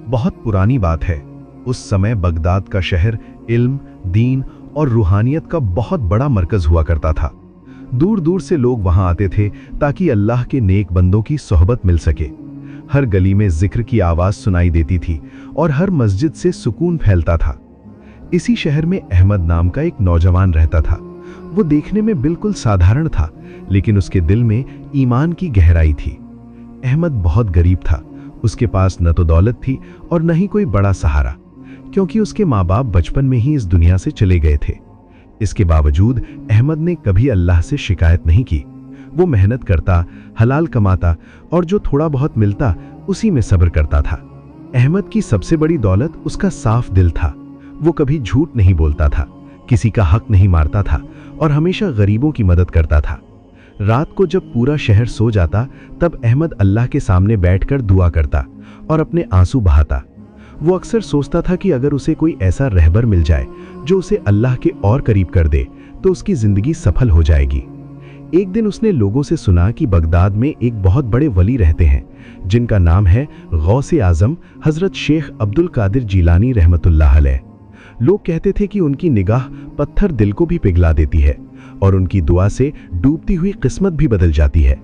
बहुत पुरानी बात है। उस समय बगदाद का शहर इल्म, दीन और रूहानियत का बहुत बड़ा मरकज हुआ करता था। दूर दूर से लोग वहां आते थे ताकि अल्लाह के नेक बंदों की सोहबत मिल सके। हर गली में जिक्र की आवाज सुनाई देती थी और हर मस्जिद से सुकून फैलता था। इसी शहर में अहमद नाम का एक नौजवान रहता था। वो देखने में बिल्कुल साधारण था, लेकिन उसके दिल में ईमान की गहराई थी। अहमद बहुत गरीब था। उसके पास न तो दौलत थी और न ही कोई बड़ा सहारा, क्योंकि उसके माँ बाप बचपन में ही इस दुनिया से चले गए थे। इसके बावजूद अहमद ने कभी अल्लाह से शिकायत नहीं की। वो मेहनत करता, हलाल कमाता और जो थोड़ा बहुत मिलता उसी में सब्र करता था। अहमद की सबसे बड़ी दौलत उसका साफ दिल था। वो कभी झूठ नहीं बोलता था, किसी का हक नहीं मारता था और हमेशा गरीबों की मदद करता था। रात को जब पूरा शहर सो जाता तब अहमद अल्लाह के सामने बैठकर दुआ करता और अपने आंसू बहाता। वो अक्सर सोचता था कि अगर उसे कोई ऐसा रहबर मिल जाए जो उसे अल्लाह के और करीब कर दे तो उसकी जिंदगी सफल हो जाएगी। एक दिन उसने लोगों से सुना कि बगदाद में एक बहुत बड़े वली रहते हैं जिनका नाम है गौसे आजम हजरत शेख अब्दुल कादिर जीलानी रहमतुल्लाह अलैह। लोग कहते थे कि उनकी निगाह पत्थर दिल को भी पिघला देती है और उनकी दुआ से डूबती हुई किस्मत भी बदल जाती है।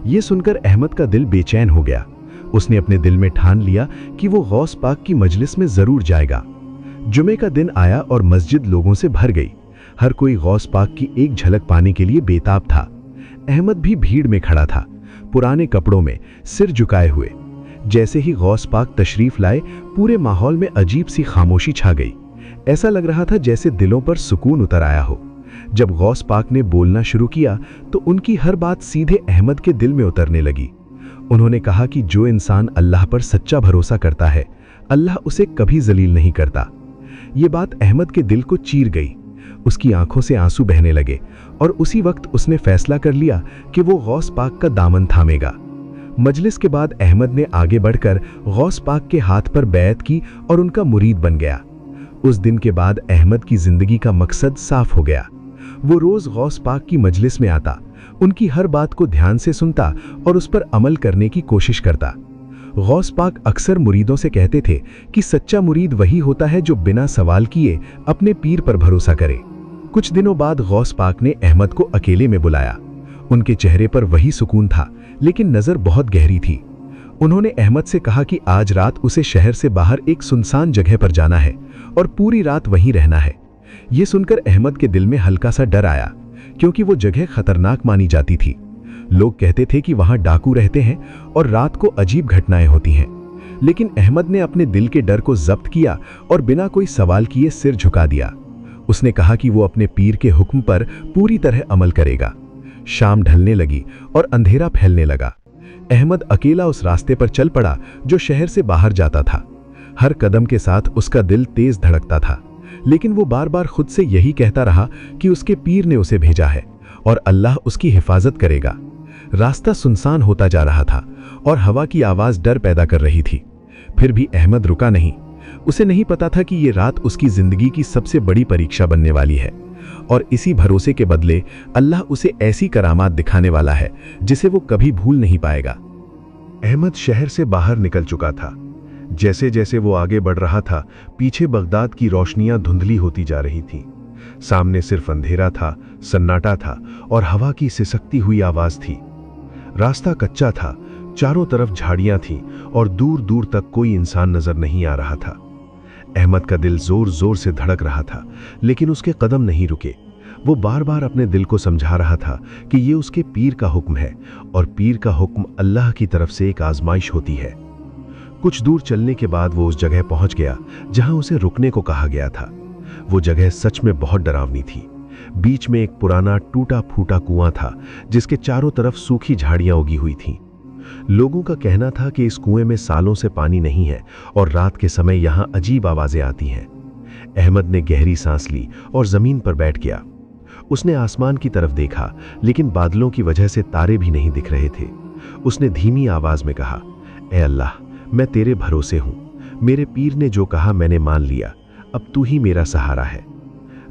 ये सुनकर अहमद का दिल बेचैन हो गया। उसने अपने दिल में ठान लिया कि वो गौस पाक की मजलिस में जरूर जाएगा। जुमे का दिन आया और मस्जिद लोगों से भर गई। हर कोई गौस पाक की एक झलक पाने के लिए बेताब था। अहमद भी भीड़ में खड़ा था, पुराने कपड़ों में, सिर झुकाए हुए। जैसे ही गौस पाक तशरीफ लाए, पूरे माहौल में अजीब सी खामोशी छा गई। ऐसा लग रहा था जैसे दिलों पर सुकून उतर आया हो। जब गौस पाक ने बोलना शुरू किया तो उनकी हर बात सीधे अहमद के दिल में उतरने लगी। उन्होंने कहा कि जो इंसान अल्लाह पर सच्चा भरोसा करता है, अल्लाह उसे कभी जलील नहीं करता। ये बात अहमद के दिल को चीर गई। उसकी आंखों से आंसू बहने लगे और उसी वक्त उसने फैसला कर लिया कि वो गौस पाक का दामन थामेगा। मजलिस के बाद अहमद ने आगे बढ़कर गौस पाक के हाथ पर बैत की और उनका मुरीद बन गया। उस दिन के बाद अहमद की जिंदगी का मकसद साफ हो गया। वो रोज गौस पाक की मजलिस में आता, उनकी हर बात को ध्यान से सुनता और उस पर अमल करने की कोशिश करता। गौस पाक अक्सर मुरीदों से कहते थे कि सच्चा मुरीद वही होता है जो बिना सवाल किए अपने पीर पर भरोसा करे। कुछ दिनों बाद गौस पाक ने अहमद को अकेले में बुलाया। उनके चेहरे पर वही सुकून था, लेकिन नजर बहुत गहरी थी। उन्होंने अहमद से कहा कि आज रात उसे शहर से बाहर एक सुनसान जगह पर जाना है और पूरी रात वहीं रहना है। ये सुनकर अहमद के दिल में हल्का सा डर आया, क्योंकि वो जगह खतरनाक मानी जाती थी। लोग कहते थे कि वहां डाकू रहते हैं और रात को अजीब घटनाएं होती हैं। लेकिन अहमद ने अपने दिल के डर को जब्त किया और बिना कोई सवाल किए सिर झुका दिया। उसने कहा कि वो अपने पीर के हुक्म पर पूरी तरह अमल करेगा। शाम ढलने लगी और अंधेरा फैलने लगा। अहमद अकेला उस रास्ते पर चल पड़ा जो शहर से बाहर जाता था। हर कदम के साथ उसका दिल तेज धड़कता था, लेकिन वो बार बार खुद से यही कहता रहा कि उसके पीर ने उसे भेजा है और अल्लाह उसकी हिफाजत करेगा। रास्ता सुनसान होता जा रहा था और हवा की आवाज डर पैदा कर रही थी। फिर भी अहमद रुका नहीं। उसे नहीं पता था कि ये रात उसकी जिंदगी की सबसे बड़ी परीक्षा बनने वाली है और इसी भरोसे के बदले अल्लाह उसे ऐसी करामात दिखाने वाला है जिसे वो कभी भूल नहीं पाएगा। अहमद शहर से बाहर निकल चुका था। जैसे जैसे वो आगे बढ़ रहा था, पीछे बगदाद की रोशनियां धुंधली होती जा रही थीं। सामने सिर्फ अंधेरा था, सन्नाटा था और हवा की सिसकती हुई आवाज थी। रास्ता कच्चा था, चारों तरफ झाड़ियां थीं और दूर दूर तक कोई इंसान नजर नहीं आ रहा था। अहमद का दिल जोर जोर से धड़क रहा था, लेकिन उसके कदम नहीं रुके। वो बार बार अपने दिल को समझा रहा था कि ये उसके पीर का हुक्म है और पीर का हुक्म अल्लाह की तरफ से एक आजमाइश होती है। कुछ दूर चलने के बाद वो उस जगह पहुंच गया जहां उसे रुकने को कहा गया था। वो जगह सच में बहुत डरावनी थी। बीच में एक पुराना टूटा फूटा कुआं था जिसके चारों तरफ सूखी झाड़ियां उगी हुई थीं। लोगों का कहना था कि इस कुएं में सालों से पानी नहीं है और रात के समय यहां अजीब आवाजें आती हैं। अहमद ने गहरी सांस ली और जमीन पर बैठ गया। उसने आसमान की तरफ देखा, लेकिन बादलों की वजह से तारे भी नहीं दिख रहे थे। उसने धीमी आवाज में कहा, ए अल्लाह, मैं तेरे भरोसे हूं। मेरे पीर ने जो कहा मैंने मान लिया। अब तू ही मेरा सहारा है।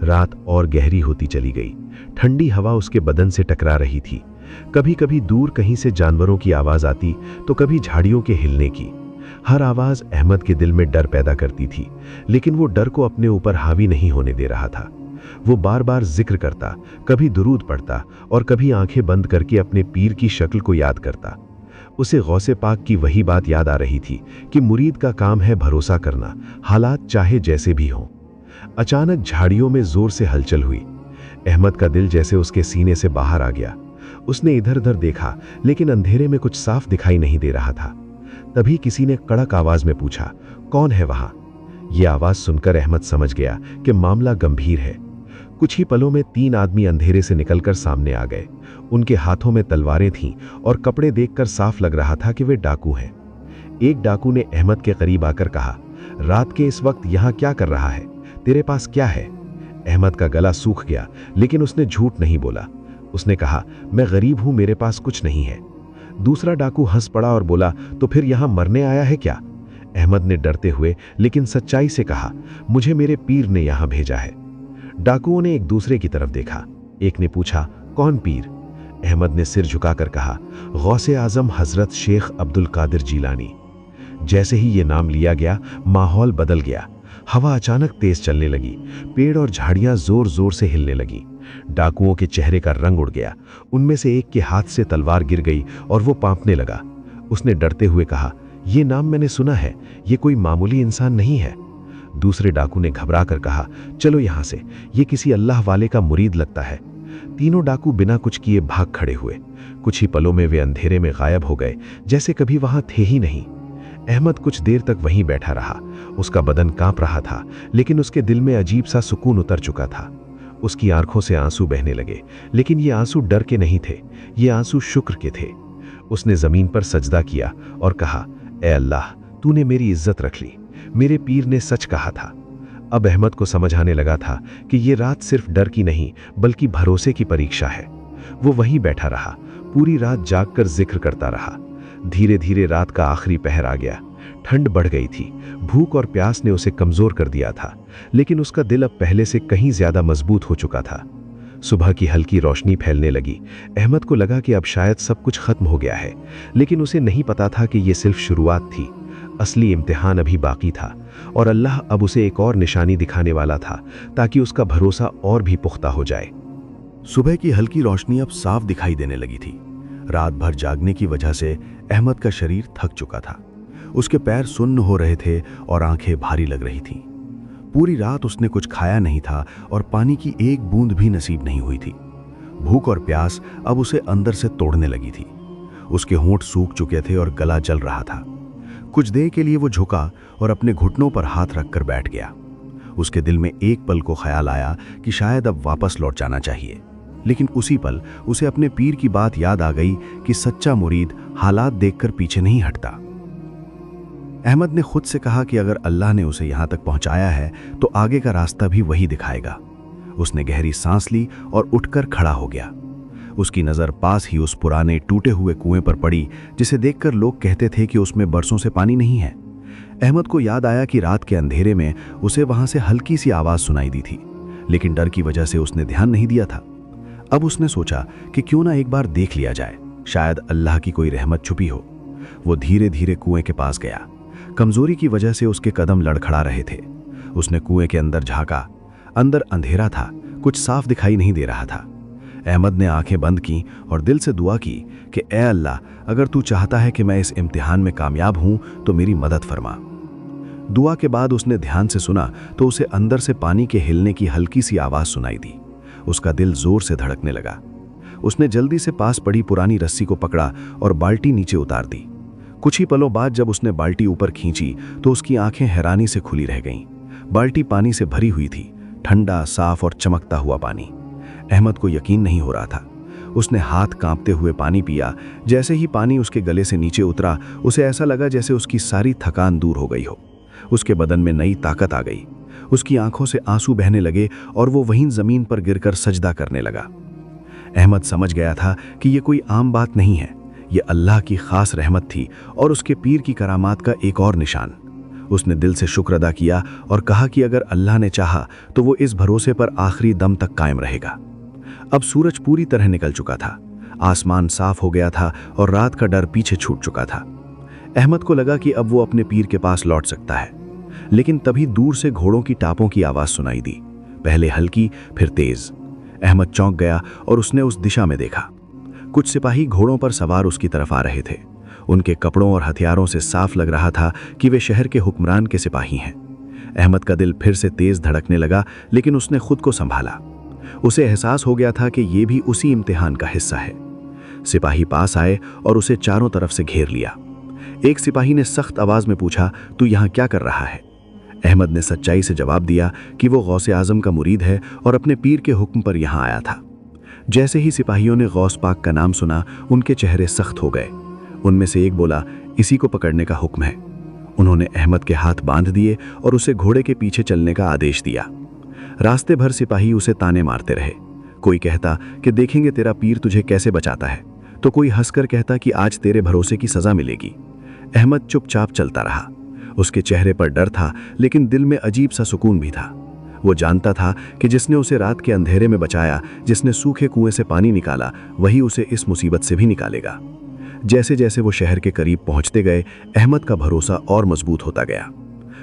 रात और गहरी होती चली गई। ठंडी हवा उसके बदन से टकरा रही थी। कभी कभी दूर कहीं से जानवरों की आवाज आती तो कभी झाड़ियों के हिलने की। हर आवाज अहमद के दिल में डर पैदा करती थी, लेकिन वो डर को अपने ऊपर हावी नहीं होने दे रहा था। वो बार बार जिक्र करता, कभी दुरूद पढ़ता और कभी आंखें बंद करके अपने पीर की शक्ल को याद करता। उसे गौसे पाक की वही बात याद आ रही थी कि मुरीद का काम है भरोसा करना, हालात चाहे जैसे भी हों। अचानक झाड़ियों में जोर से हलचल हुई। अहमद का दिल जैसे उसके सीने से बाहर आ गया। उसने इधर उधर देखा, लेकिन अंधेरे में कुछ साफ दिखाई नहीं दे रहा था। तभी किसी ने कड़क आवाज में पूछा, कौन है वहां? यह आवाज सुनकर अहमद समझ गया कि मामला गंभीर है। कुछ ही पलों में 3 आदमी अंधेरे से निकलकर सामने आ गए। उनके हाथों में तलवारें थीं और कपड़े देखकर साफ लग रहा था कि वे डाकू हैं। एक डाकू ने अहमद के करीब आकर कहा, रात के इस वक्त यहां क्या कर रहा है? तेरे पास क्या है? अहमद का गला सूख गया, लेकिन उसने झूठ नहीं बोला। उसने कहा, मैं गरीब हूं, मेरे पास कुछ नहीं है। दूसरा डाकू हंस पड़ा और बोला, तो फिर यहां मरने आया है क्या? अहमद ने डरते हुए लेकिन सच्चाई से कहा, मुझे मेरे पीर ने यहां भेजा है। डाकुओं ने एक दूसरे की तरफ देखा। एक ने पूछा, कौन पीर? अहमद ने सिर झुकाकर कहा, गौसे आजम हजरत शेख अब्दुल कादिर जीलानी। जैसे ही ये नाम लिया गया, माहौल बदल गया। हवा अचानक तेज चलने लगी। पेड़ और झाड़ियां जोर जोर से हिलने लगी। डाकुओं के चेहरे का रंग उड़ गया। उनमें से एक के हाथ से तलवार गिर गई और वो कांपने लगा। उसने डरते हुए कहा, यह नाम मैंने सुना है, ये कोई मामूली इंसान नहीं है। दूसरे डाकू ने घबरा कर कहा, चलो यहां से, ये किसी अल्लाह वाले का मुरीद लगता है। तीनों डाकू बिना कुछ किए भाग खड़े हुए। कुछ ही पलों में वे अंधेरे में गायब हो गए, जैसे कभी वहां थे ही नहीं। अहमद कुछ देर तक वहीं बैठा रहा। उसका बदन कांप रहा था, लेकिन उसके दिल में अजीब सा सुकून उतर चुका था। उसकी आंखों से आंसू बहने लगे, लेकिन ये आंसू डर के नहीं थे, ये आंसू शुक्र के थे। उसने जमीन पर सजदा किया और कहा, ए अल्लाह, तूने मेरी इज्जत रख ली, मेरे पीर ने सच कहा था। अब अहमद को समझ आने लगा था कि ये रात सिर्फ डर की नहीं, बल्कि भरोसे की परीक्षा है। वो वहीं बैठा रहा, पूरी रात जागकर जिक्र करता रहा। धीरे धीरे रात का आखिरी पहर आ गया। ठंड बढ़ गई थी, भूख और प्यास ने उसे कमजोर कर दिया था, लेकिन उसका दिल अब पहले से कहीं ज्यादा मजबूत हो चुका था। सुबह की हल्की रोशनी फैलने लगी। अहमद को लगा कि अब शायद सब कुछ खत्म हो गया है, लेकिन उसे नहीं पता था कि यह सिर्फ शुरुआत थी। असली इम्तिहान अभी बाकी था और अल्लाह अब उसे एक और निशानी दिखाने वाला था, ताकि उसका भरोसा और भी पुख्ता हो जाए। सुबह की हल्की रोशनी अब साफ दिखाई देने लगी थी। रात भर जागने की वजह से अहमद का शरीर थक चुका था। उसके पैर सुन्न हो रहे थे और आंखें भारी लग रही थीं। पूरी रात उसने कुछ खाया नहीं था और पानी की एक बूंद भी नसीब नहीं हुई थी। भूख और प्यास अब उसे अंदर से तोड़ने लगी थी। उसके होंठ सूख चुके थे और गला जल रहा था। कुछ देर के लिए वो झुका और अपने घुटनों पर हाथ रखकर बैठ गया। उसके दिल में एक पल को ख्याल आया कि शायद अब वापस लौट जाना चाहिए, लेकिन उसी पल उसे अपने पीर की बात याद आ गई कि सच्चा मुरीद हालात देखकर पीछे नहीं हटता। अहमद ने खुद से कहा कि अगर अल्लाह ने उसे यहां तक पहुंचाया है तो आगे का रास्ता भी वही दिखाएगा। उसने गहरी सांस ली और उठकर खड़ा हो गया। उसकी नज़र पास ही उस पुराने टूटे हुए कुएं पर पड़ी, जिसे देखकर लोग कहते थे कि उसमें बरसों से पानी नहीं है। अहमद को याद आया कि रात के अंधेरे में उसे वहां से हल्की सी आवाज़ सुनाई दी थी, लेकिन डर की वजह से उसने ध्यान नहीं दिया था। अब उसने सोचा कि क्यों ना एक बार देख लिया जाए, शायद अल्लाह की कोई रहमत छुपी हो। वो धीरे धीरे कुएं के पास गया। कमजोरी की वजह से उसके कदम लड़खड़ा रहे थे। उसने कुएं के अंदर झांका। अंदर अंधेरा था, कुछ साफ दिखाई नहीं दे रहा था। अहमद ने आंखें बंद की और दिल से दुआ की कि ए अल्लाह, अगर तू चाहता है कि मैं इस इम्तिहान में कामयाब हूं तो मेरी मदद फरमा। दुआ के बाद उसने ध्यान से सुना तो उसे अंदर से पानी के हिलने की हल्की सी आवाज़ सुनाई दी। उसका दिल जोर से धड़कने लगा। उसने जल्दी से पास पड़ी पुरानी रस्सी को पकड़ा और बाल्टी नीचे उतार दी। कुछ ही पलों बाद जब उसने बाल्टी ऊपर खींची तो उसकी आंखें हैरानी से खुली रह गईं। बाल्टी पानी से भरी हुई थी, ठंडा, साफ और चमकता हुआ पानी। अहमद को यकीन नहीं हो रहा था। उसने हाथ कांपते हुए पानी पिया। जैसे ही पानी उसके गले से नीचे उतरा, उसे ऐसा लगा जैसे उसकी सारी थकान दूर हो गई हो। उसके बदन में नई ताकत आ गई। उसकी आंखों से आंसू बहने लगे और वो वहीं जमीन पर गिरकर सजदा करने लगा। अहमद समझ गया था कि ये कोई आम बात नहीं है, ये अल्लाह की खास रहमत थी और उसके पीर की करामात का एक और निशान। उसने दिल से शुक्र अदा किया और कहा कि अगर अल्लाह ने चाहा तो वो इस भरोसे पर आखिरी दम तक कायम रहेगा। अब सूरज पूरी तरह निकल चुका था। आसमान साफ हो गया था और रात का डर पीछे छूट चुका था। अहमद को लगा कि अब वो अपने पीर के पास लौट सकता है, लेकिन तभी दूर से घोड़ों की टापों की आवाज सुनाई दी, पहले हल्की फिर तेज। अहमद चौंक गया और उसने उस दिशा में देखा। कुछ सिपाही घोड़ों पर सवार उसकी तरफ आ रहे थे। उनके कपड़ों और हथियारों से साफ लग रहा था कि वे शहर के हुक्मरान के सिपाही हैं। अहमद का दिल फिर से तेज धड़कने लगा, लेकिन उसने खुद को संभाला। उसे एहसास हो गया था कि ये भी उसी इम्तिहान का हिस्सा है। सिपाही पास आए और उसे चारों तरफ से घेर लिया। एक सिपाही ने सख्त आवाज में पूछा, तू यहाँ क्या कर रहा है? अहमद ने सच्चाई से जवाब दिया कि वो गौसे आजम का मुरीद है और अपने पीर के हुक्म पर यहाँ आया था। जैसे ही सिपाहियों ने गौस पाक का नाम सुना, उनके चेहरे सख्त हो गए। उनमें से एक बोला, इसी को पकड़ने का हुक्म है। उन्होंने अहमद के हाथ बांध दिए और उसे घोड़े के पीछे चलने का आदेश दिया। रास्ते भर सिपाही उसे ताने मारते रहे। कोई कहता कि देखेंगे तेरा पीर तुझे कैसे बचाता है, तो कोई हंसकर कहता कि आज तेरे भरोसे की सजा मिलेगी। अहमद चुपचाप चलता रहा। उसके चेहरे पर डर था, लेकिन दिल में अजीब सा सुकून भी था। वो जानता था कि जिसने उसे रात के अंधेरे में बचाया, जिसने सूखे कुएं से पानी निकाला, वही उसे इस मुसीबत से भी निकालेगा। जैसे जैसे वो शहर के करीब पहुंचते गए, अहमद का भरोसा और मजबूत होता गया।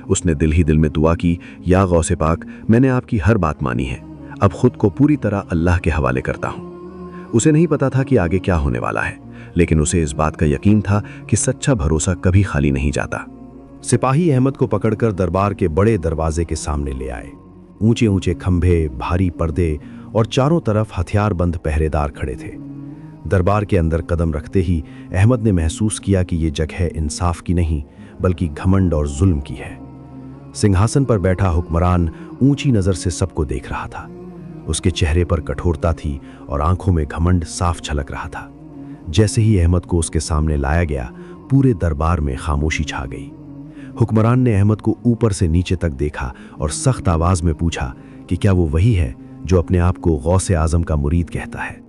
उसने दिल ही दिल में दुआ की, या गौसे पाक, मैंने आपकी हर बात मानी है, अब खुद को पूरी तरह अल्लाह के हवाले करता हूँ। उसे नहीं पता था कि आगे क्या होने वाला है, लेकिन उसे इस बात का यकीन था कि सच्चा भरोसा कभी खाली नहीं जाता। सिपाही अहमद को पकड़कर दरबार के बड़े दरवाजे के सामने ले आए। ऊंचे ऊंचे खंभे, भारी पर्दे और चारों तरफ हथियारबंद पहरेदार खड़े थे। दरबार के अंदर कदम रखते ही अहमद ने महसूस किया कि ये जगह इंसाफ की नहीं, बल्कि घमंड और जुल्म की है। सिंहासन पर बैठा हुक्मरान ऊंची नजर से सबको देख रहा था। उसके चेहरे पर कठोरता थी और आंखों में घमंड साफ झलक रहा था। जैसे ही अहमद को उसके सामने लाया गया, पूरे दरबार में खामोशी छा गई। हुक्मरान ने अहमद को ऊपर से नीचे तक देखा और सख्त आवाज में पूछा कि क्या वो वही है जो अपने आप को गौसे आजम का मुरीद कहता है।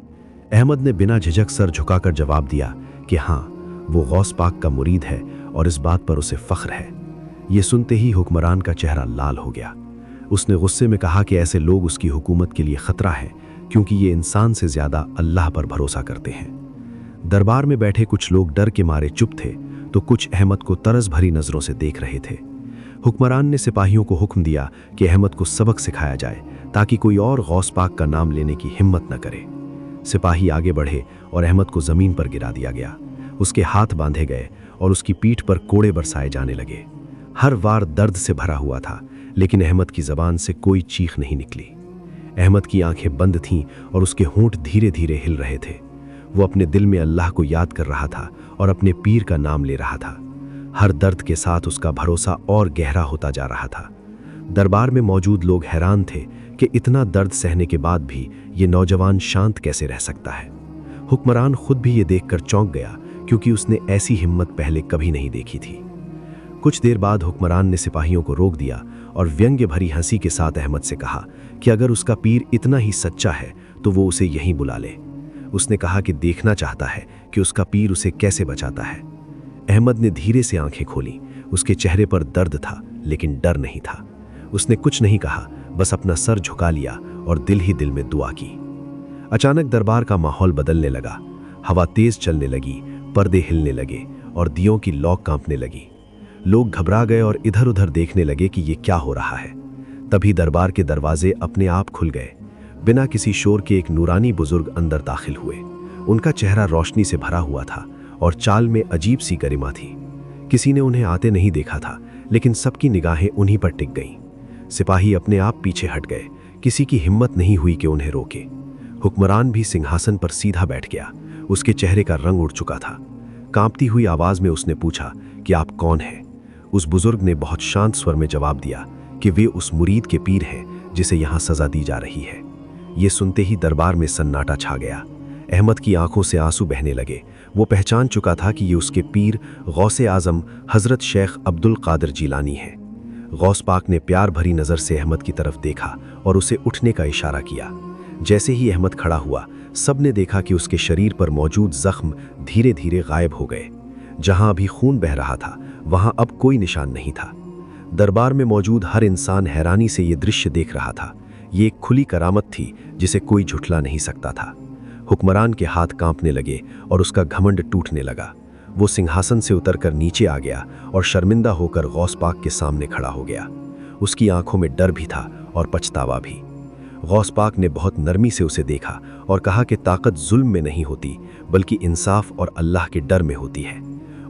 अहमद ने बिना झिझक सर झुकाकर जवाब दिया कि हाँ, वो गौस पाक का मुरीद है और इस बात पर उसे फख्र है। ये सुनते ही हुक्मरान का चेहरा लाल हो गया। उसने गुस्से में कहा कि ऐसे लोग उसकी हुकूमत के लिए खतरा है, क्योंकि ये इंसान से ज्यादा अल्लाह पर भरोसा करते हैं। दरबार में बैठे कुछ लोग डर के मारे चुप थे, तो कुछ अहमद को तरस भरी नजरों से देख रहे थे। हुक्मरान ने सिपाहियों को हुक्म दिया कि अहमद को सबक सिखाया जाए, ताकि कोई और गौस पाक का नाम लेने की हिम्मत न करे। सिपाही आगे बढ़े और अहमद को जमीन पर गिरा दिया गया। उसके हाथ बांधे गए और उसकी पीठ पर कोड़े बरसाए जाने लगे। हर वार दर्द से भरा हुआ था, लेकिन अहमद की जबान से कोई चीख नहीं निकली। अहमद की आंखें बंद थीं और उसके होंठ धीरे धीरे हिल रहे थे। वो अपने दिल में अल्लाह को याद कर रहा था और अपने पीर का नाम ले रहा था। हर दर्द के साथ उसका भरोसा और गहरा होता जा रहा था। दरबार में मौजूद लोग हैरान थे कि इतना दर्द सहने के बाद भी ये नौजवान शांत कैसे रह सकता है। हुक्मरान खुद भी ये देखकर चौंक गया, क्योंकि उसने ऐसी हिम्मत पहले कभी नहीं देखी थी। कुछ देर बाद हुक्मरान ने सिपाहियों को रोक दिया और व्यंग्य भरी हंसी के साथ अहमद से कहा कि अगर उसका पीर इतना ही सच्चा है तो वो उसे यहीं बुला ले। उसने कहा कि देखना चाहता है कि उसका पीर उसे कैसे बचाता है। अहमद ने धीरे से आंखें खोली। उसके चेहरे पर दर्द था, लेकिन डर नहीं था। उसने कुछ नहीं कहा, बस अपना सर झुका लिया और दिल ही दिल में दुआ की। अचानक दरबार का माहौल बदलने लगा। हवा तेज चलने लगी, पर्दे हिलने लगे और दियों की लौ कांपने लगी। लोग घबरा गए और इधर उधर देखने लगे कि ये क्या हो रहा है। तभी दरबार के दरवाजे अपने आप खुल गए। बिना किसी शोर के एक नूरानी बुजुर्ग अंदर दाखिल हुए। उनका चेहरा रोशनी से भरा हुआ था और चाल में अजीब सी गरिमा थी। किसी ने उन्हें आते नहीं देखा था, लेकिन सबकी निगाहें उन्हीं पर टिक गईं। सिपाही अपने आप पीछे हट गए। किसी की हिम्मत नहीं हुई कि उन्हें रोके। हुक्मरान भी सिंहासन पर सीधा बैठ गया। उसके चेहरे का रंग उड़ चुका था। कांपती हुई आवाज में उसने पूछा कि आप कौन हैं? उस बुजुर्ग ने बहुत शांत स्वर में जवाब दिया कि वे उस मुरीद के पीर हैं जिसे यहाँ सजा दी जा रही है। ये सुनते ही दरबार में सन्नाटा छा गया। अहमद की आंखों से आंसू बहने लगे। वो पहचान चुका था कि ये उसके पीर गौसे आजम हजरत शेख अब्दुल कादिर जीलानी है। गौस पाक ने प्यार भरी नज़र से अहमद की तरफ देखा और उसे उठने का इशारा किया। जैसे ही अहमद खड़ा हुआ, सब ने देखा कि उसके शरीर पर मौजूद जख्म धीरे धीरे गायब हो गए। जहां अभी खून बह रहा था, वहां अब कोई निशान नहीं था। दरबार में मौजूद हर इंसान हैरानी से ये दृश्य देख रहा था। ये एक खुली करामत थी जिसे कोई झुठला नहीं सकता था। हुक्मरान के हाथ कांपने लगे और उसका घमंड टूटने लगा। वो सिंहासन से उतरकर नीचे आ गया और शर्मिंदा होकर गौस पाक के सामने खड़ा हो गया। उसकी आंखों में डर भी था और पछतावा भी। गौस पाक ने बहुत नरमी से उसे देखा और कहा कि ताकत जुल्म में नहीं होती, बल्कि इंसाफ और अल्लाह के डर में होती है।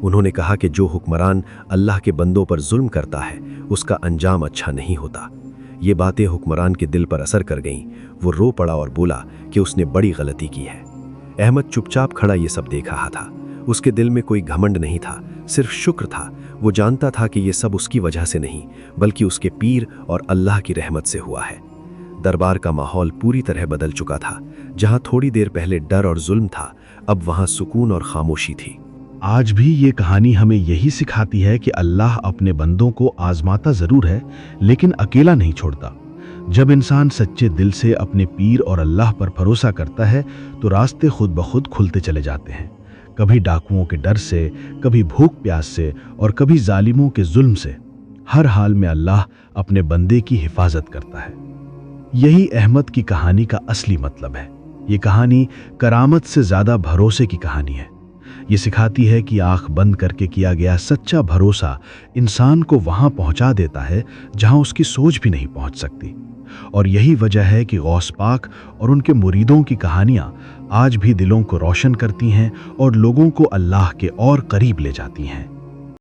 उन्होंने कहा कि जो हुक्मरान अल्लाह के बंदों पर जुल्म करता है उसका अंजाम अच्छा नहीं होता। ये बातें हुक्मरान के दिल पर असर कर गईं। वो रो पड़ा और बोला कि उसने बड़ी गलती की है। अहमद चुपचाप खड़ा ये सब देख रहा था। उसके दिल में कोई घमंड नहीं था, सिर्फ शुक्र था। वो जानता था कि ये सब उसकी वजह से नहीं, बल्कि उसके पीर और अल्लाह की रहमत से हुआ है। दरबार का माहौल पूरी तरह बदल चुका था। जहां थोड़ी देर पहले डर और जुल्म था, अब वहां सुकून और खामोशी थी। आज भी ये कहानी हमें यही सिखाती है कि अल्लाह अपने बंदों को आजमाता जरूर है, लेकिन अकेला नहीं छोड़ता। जब इंसान सच्चे दिल से अपने पीर और अल्लाह पर भरोसा करता है तो रास्ते खुद ब खुद खुलते चले जाते हैं। कभी डाकुओं के डर से, कभी भूख प्यास से और कभी जालिमों के जुल्म से। हर हाल में अल्लाह अपने बंदे की हिफाजत करता है। यही अहमद की कहानी का असली मतलब है। ये कहानी करामत से ज्यादा भरोसे की कहानी है। ये सिखाती है कि आंख बंद करके किया गया सच्चा भरोसा इंसान को वहां पहुंचा देता है जहां उसकी सोच भी नहीं पहुंच सकती। और यही वजह है कि गौस पाक और उनके मुरीदों की कहानियां आज भी दिलों को रोशन करती हैं और लोगों को अल्लाह के और करीब ले जाती हैं।